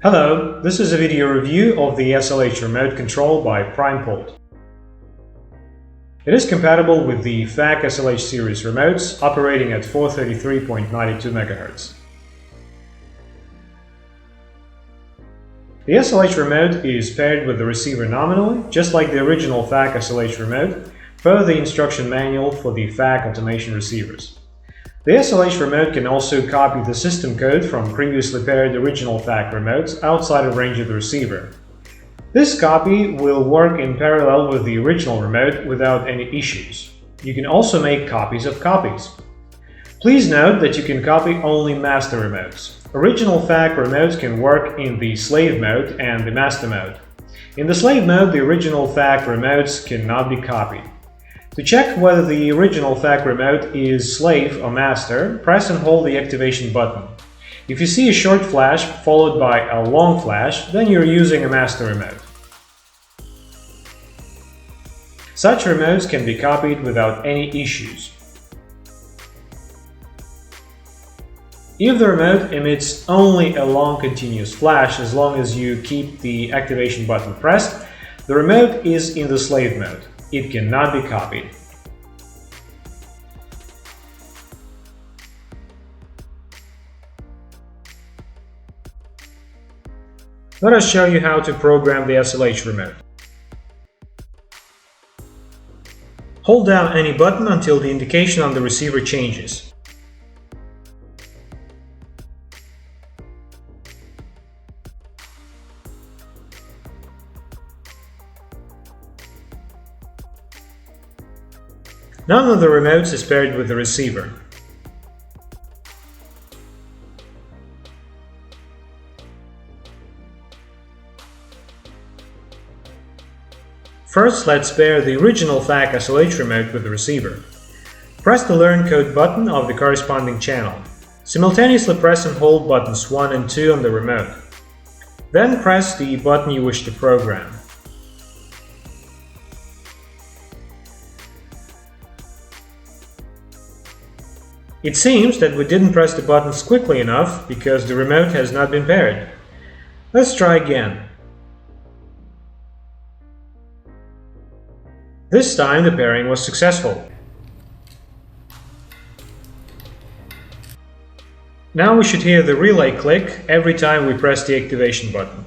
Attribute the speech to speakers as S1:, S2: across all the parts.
S1: Hello, this is a video review of the SLH remote control by Pult. It is compatible with the FAAC SLH series remotes operating at 433.92 MHz. The SLH remote is paired with the receiver nominally, just like the original FAAC SLH remote, per the instruction manual for the FAAC automation receivers. The SLH remote can also copy the system code from previously paired original FAAC remotes outside of range of the receiver. This copy will work in parallel with the original remote without any issues. You can also make copies of copies. Please note that you can copy only master remotes. Original FAAC remotes can work in the slave mode and the master mode. In the slave mode, the original FAAC remotes cannot be copied. To check whether the original FAAC remote is slave or master, press and hold the activation button. If you see a short flash followed by a long flash, then you're using a master remote. Such remotes can be copied without any issues. If the remote emits only a long continuous flash as long as you keep the activation button pressed, the remote is in the slave mode. It cannot be copied. Let us show you how to program the SLH remote. Hold down any button until the indication on the receiver changes. None of the remotes is paired with the receiver. First, let's pair the original FAAC SLH remote with the receiver. Press the Learn Code button of the corresponding channel. Simultaneously press and hold buttons 1 and 2 on the remote. Then press the button you wish to program. It seems that we didn't press the buttons quickly enough because the remote has not been paired. Let's try again. This time the pairing was successful. Now we should hear the relay click every time we press the activation button.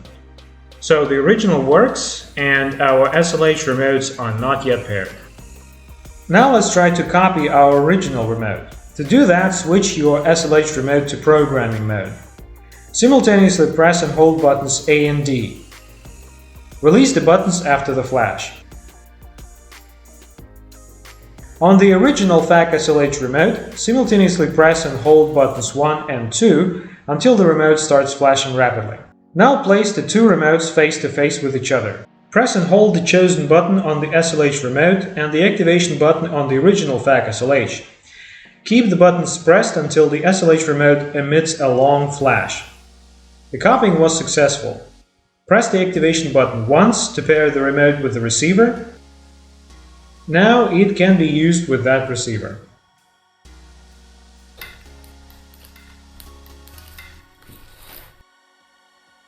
S1: So the original works and our SLH remotes are not yet paired. Now let's try to copy our original remote. To do that, switch your SLH remote to programming mode. Simultaneously press and hold buttons A and D. Release the buttons after the flash. On the original FAAC SLH remote, simultaneously press and hold buttons 1 and 2 until the remote starts flashing rapidly. Now place the two remotes face to face with each other. Press and hold the chosen button on the SLH remote and the activation button on the original FAAC SLH. Keep the buttons pressed until the SLH remote emits a long flash. The copying was successful. Press the activation button once to pair the remote with the receiver. Now it can be used with that receiver.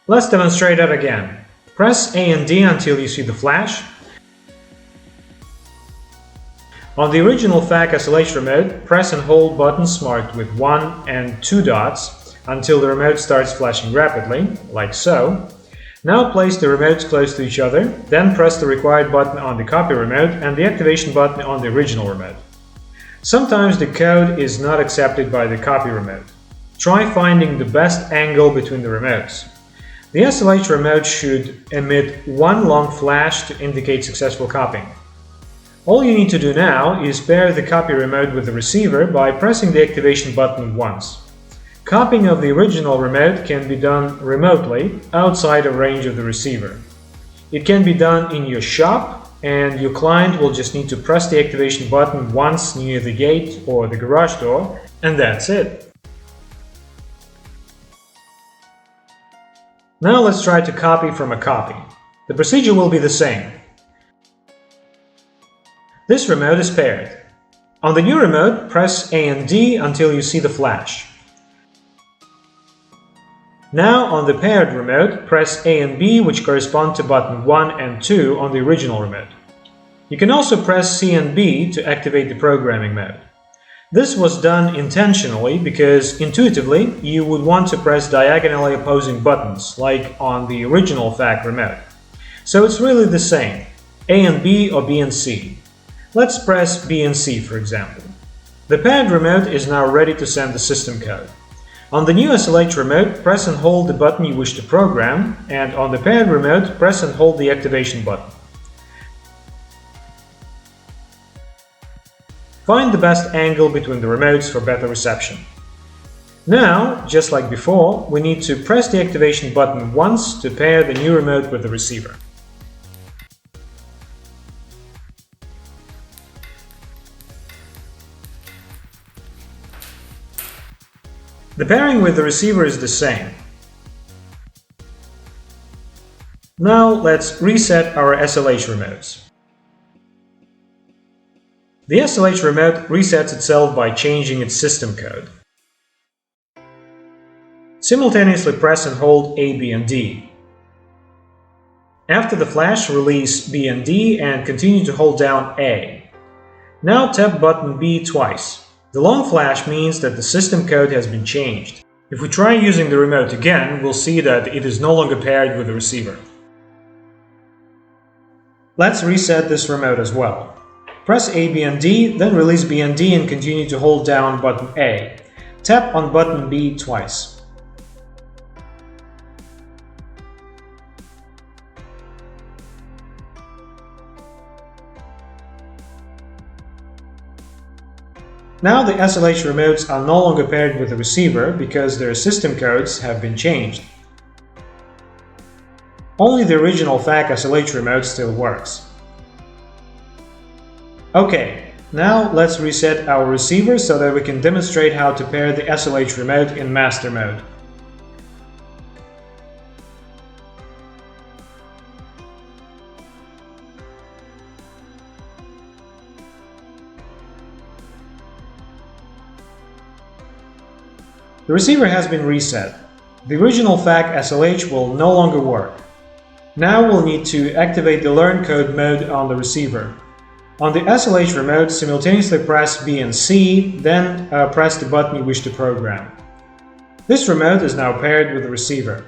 S1: Let's demonstrate that again. Press A and D until you see the flash. On the original FAAC SLH remote, press and hold buttons marked with 1 and 2 dots until the remote starts flashing rapidly, like so. Now place the remotes close to each other, then press the required button on the copy remote and the activation button on the original remote. Sometimes the code is not accepted by the copy remote. Try finding the best angle between the remotes. The SLH remote should emit one long flash to indicate successful copying. All you need to do now is pair the copy remote with the receiver by pressing the activation button once. Copying of the original remote can be done remotely, outside of range of the receiver. It can be done in your shop, and your client will just need to press the activation button once near the gate or the garage door, and that's it. Now let's try to copy from a copy. The procedure will be the same. This remote is paired. On the new remote, press A and D until you see the flash. Now on the paired remote, press A and B, which correspond to button 1 and 2 on the original remote. You can also press C and B to activate the programming mode. This was done intentionally because intuitively you would want to press diagonally opposing buttons, like on the original FAAC remote. So it's really the same, A and B or B and C. Let's press B and C, for example. The paired remote is now ready to send the system code. On the new SLH remote, press and hold the button you wish to program, and on the paired remote, press and hold the activation button. Find the best angle between the remotes for better reception. Now, just like before, we need to press the activation button once to pair the new remote with the receiver. The pairing with the receiver is the same. Now let's reset our SLH remotes. The SLH remote resets itself by changing its system code. Simultaneously press and hold A, B and D. After the flash, release B and D and continue to hold down A. Now tap button B twice. The long flash means that the system code has been changed. If we try using the remote again, we'll see that it is no longer paired with the receiver. Let's reset this remote as well. Press A, B and D, then release B and D and continue to hold down button A. Tap on button B twice. Now the SLH remotes are no longer paired with the receiver because their system codes have been changed. Only the original FAAC SLH remote still works. Okay, now let's reset our receiver so that we can demonstrate how to pair the SLH remote in master mode. The receiver has been reset. The original FAAC SLH will no longer work. Now we'll need to activate the Learn Code mode on the receiver. On the SLH remote, simultaneously press B and C, then press the button you wish to program. This remote is now paired with the receiver.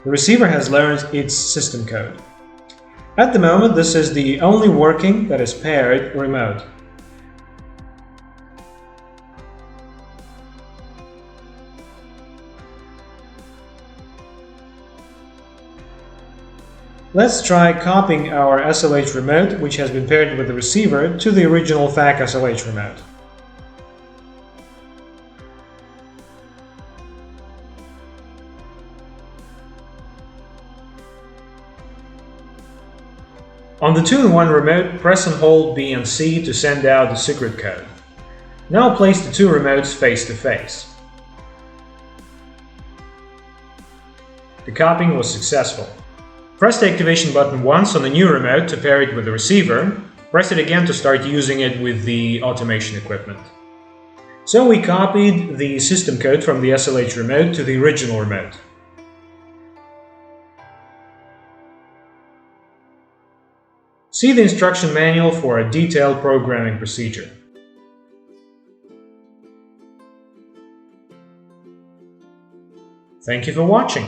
S1: The receiver has learned its system code. At the moment, this is the only working that is paired remote. Let's try copying our SLH remote, which has been paired with the receiver, to the original FAAC SLH remote. On the 2-in-1 remote, press and hold B and C to send out the secret code. Now place the two remotes face to face. The copying was successful. Press the activation button once on the new remote to pair it with the receiver. Press it again to start using it with the automation equipment. So we copied the system code from the SLH remote to the original remote. See the instruction manual for a detailed programming procedure. Thank you for watching.